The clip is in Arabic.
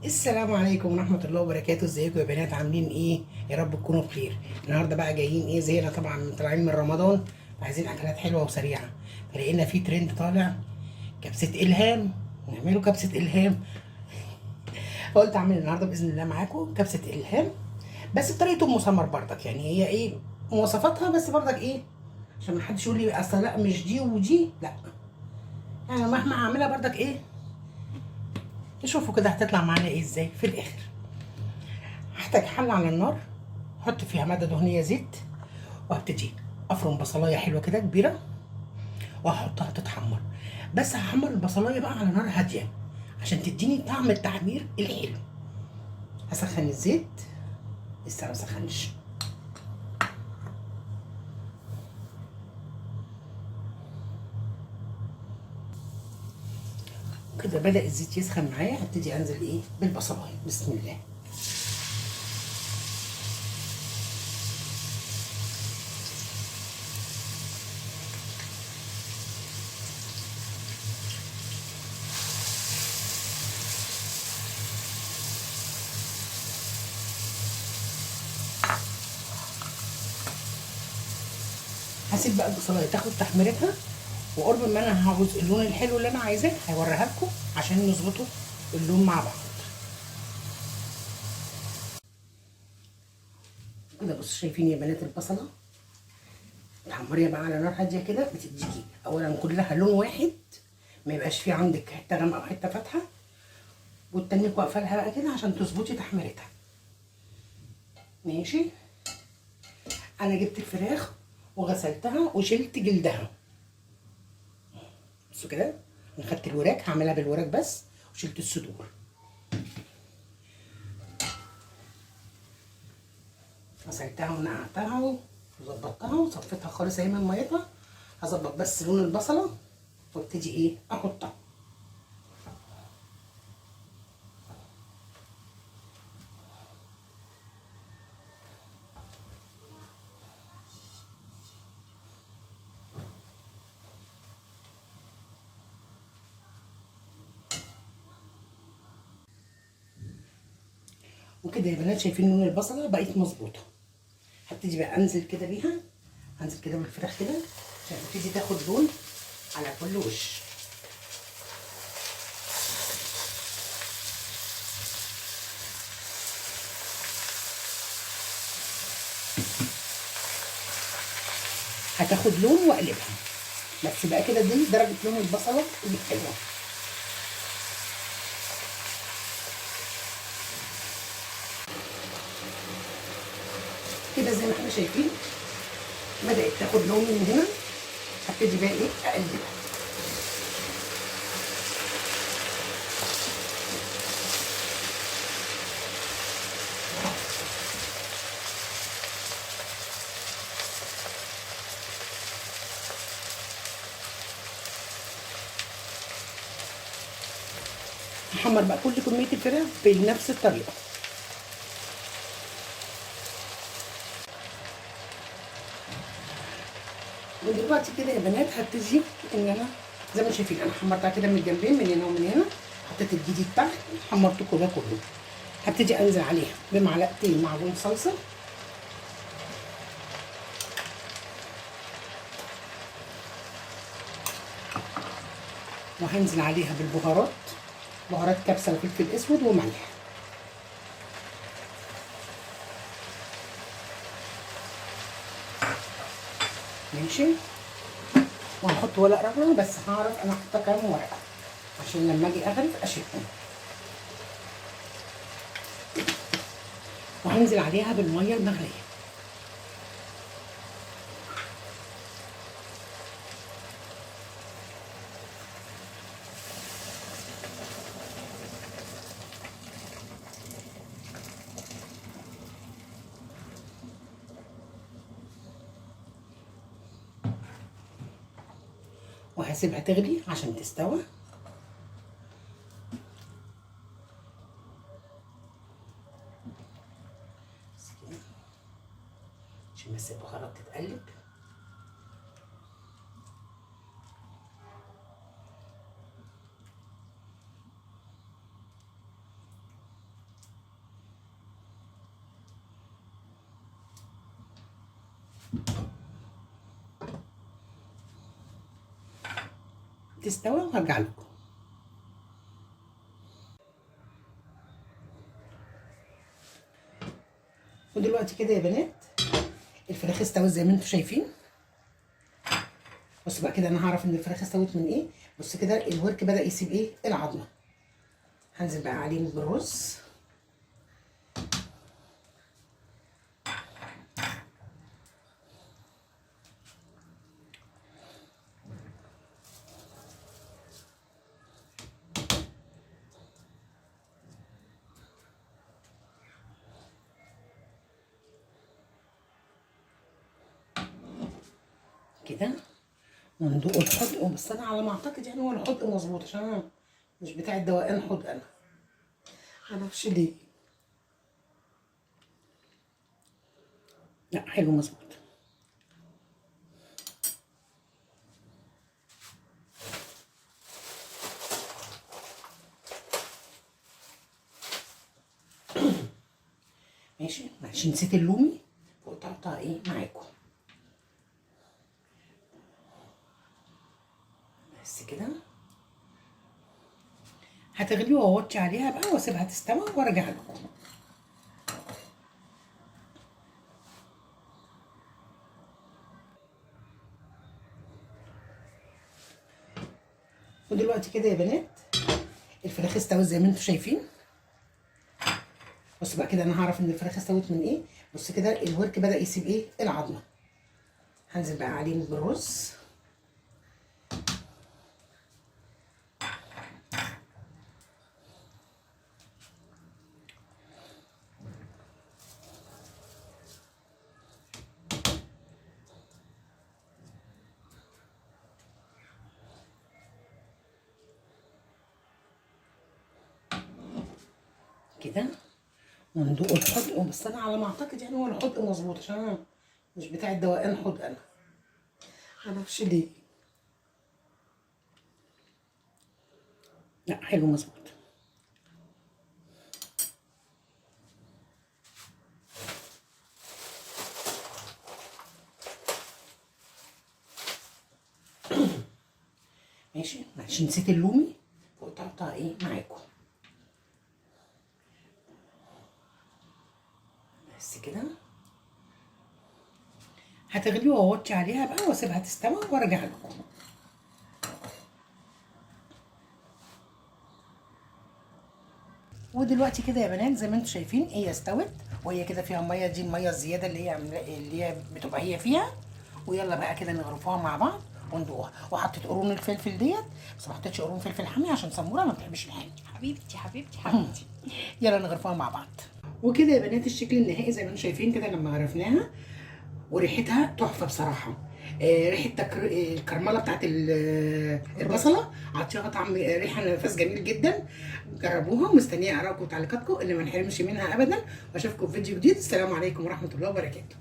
السلام عليكم ورحمة الله وبركاته. ازيكم يا بنات؟ عاملين ايه؟ يا رب تكونوا بخير. النهارده بقى جايين ايه، زينا طبعا طالعين من رمضان، عايزين اكلات حلوة وسريعة. فلقينا في ترند طالع، كبسة الهام. نعمله كبسة الهام. فقلت اعمل النهارده باذن الله معاكم كبسة الهام، بس بطريقة ام سمر برضك. يعني هي ايه مواصفاتها، بس برضك ايه عشان ما حدش يقول لي اصل لا مش دي ودي، لا. يعني مهما اعملها برضك ايه، نشوفوا كده هتطلع معانا ايه ازاي في الاخر. هحتاج حله على النار، احط فيها ماده دهنيه زيت، وهبتدي افرم بصلايه حلوه كده كبيره وهحطها تتحمر. بس هحمر البصلايه بقى على نار هاديه عشان تديني طعم التحمير الحلو. هسخن الزيت، لسه ما سخنش. كده بدأ الزيت يسخن معايا، هبتدي انزل ايه بالبصلايه. بسم الله. هسيب بقى البصلايه تاخد تحميرتها، وقرب ما انا هعوز اللون الحلو اللي انا عايزاه هوريها لكم عشان نظبطه اللون مع بعض. كده بصوا، شايفين يا بنات البصله تحمريها بقى على نار هاديه كده، بتديكي اولا كلها لون واحد، ما يبقاش في عندك حته غامقه او حته فاتحه، والتانية واقفه لها بقى كده عشان تظبطي تحميرتها. ماشي. انا جبت الفراخ وغسلتها وشلت جلدها. بصوا كده، انا خدت الوراك، هعملها بالوراك بس، وشلت الصدور. غسلتها ونقعتها وظبطتها وصفيتها خالص اهي من ميتها. هظبط بس لون البصله وابتدي ايه احطها. وكده يا بنات شايفين لون البصله بقت مظبوطه. هبتدي بقى انزل كده بيها، هنزل كده بالفراخ كده عشان تبتدي تاخد لون على كل وش. هتاخد لون واقلبها، بس بقى كده دي درجه لون البصله الحلوه. كده زي ما احنا شايفين بدات تاخد لون من هنا. هبتدي بقى ايه اقلبها. هحمر بقى كل كميه الفراخ بنفس الطريقه. ودلوقتي كده يا بنات هبتدي ان انا زي ما شايفين انا حمرتها كده من الجنبين، من هنا ومن هنا. حطيت الجديد تحت، حمرته كده كله. هبتدي انزل عليها بمعلقتين معجون صلصه، وهنزل عليها بالبهارات، بهارات كبسه وفلفل اسود وملح. ماشي. وهحط ورق رغوه، بس هعرف انا حاطه كام ورقه عشان لما اجي اغرف اشيلهم. وهنزل عليها بالميه المغليه. وهسيبها تغلي عشان تستوى. عشان بس البهارات تتقلب. تستوي وهرجع لكم. ودلوقتي كده يا بنات الفراخ استوت زي ما انتم شايفين. بصوا بقى كده انا هعرف ان الفراخ استوت من ايه. بص كده الورك بدأ يسيب ايه العظمه. هنزل بقى عليه بالرز. كده وندوق الحدق. بس انا على ما اعتقد يعني هو الحدق مظبوط، عشان انا مش بتاع الدوقان حدق. انا معرفش ليه. لا حلو مظبوط. ماشي. معلش نسيت اللومي فقلت احطها ايه معاكم. بس كده هتغلي واوطي عليها بقى واسيبها تستوي وارجع لكم. ودلوقتي كده يا بنات الفراخ استوت زي ما انتم شايفين. بص بقى كده انا هعرف ان الفراخ استوت من ايه. بص كده الورك بدأ يسيب ايه العظمه. هنزل بقى عليه بالرز. كده وندوق الحدق. بس انا على ما اعتقد يعني هو الحدق مظبوط، عشان انا مش بتاع الدوقان حدق. انا معرفش ليه. لا حلو مظبوط. ماشي. معلش نسيت اللومي فقلت احطها ايه معاكم. بس كده هتغلي واوطي عليها بقى واسيبها تستوي وارجع لكم. ودلوقتي كده يا بنات زي ما انتم شايفين هي استوت، وهي كده فيها ميه. دي الميه الزياده اللي هي بتبقى هي فيها. ويلا بقى كده نغرفوها مع بعض وندوقها. وحطيت قرون الفلفل ديت، بس ما حطيتش قرون فلفل حامي عشان سموره ما بتحبش الحامي. حبيبتي حبيبتي حبيبتي. يلا نغرفوها مع بعض. وكده يا بنات الشكل النهائي زي ما انتم شايفين كده لما غرفناها. وريحتها تحفه بصراحه. ريحه الكرمله بتاعت البصله عطيها طعم، ريحه نفس جميل جدا. جربوها ومستنيه ارائكم وتعليقاتكم اللي ما نحرمش منها ابدا. واشوفكم في فيديو جديد. السلام عليكم ورحمه الله وبركاته.